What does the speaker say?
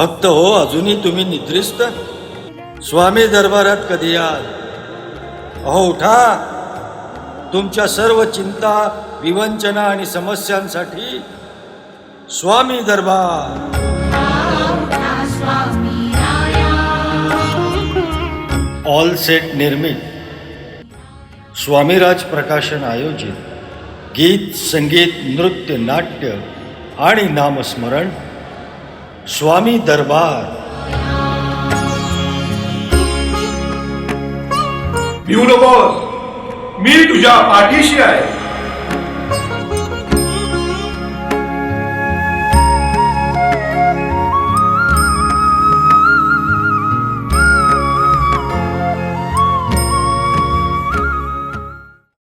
भक्त हो, अजूनही तुम्ही निद्रिस्त? स्वामी दरबारात कधी याल? अहो उठा, तुमच्या सर्व चिंता, विवंचना आणि समस्यांसाठी स्वामी दरबार. ऑल सेट निर्मित, स्वामीराज प्रकाशन आयोजित गीत, संगीत, नृत्य, नाट्य आणि नामस्मरण स्वामी दरबार. भिऊ नकोस, मी तुझ्या पाठीशी आहे.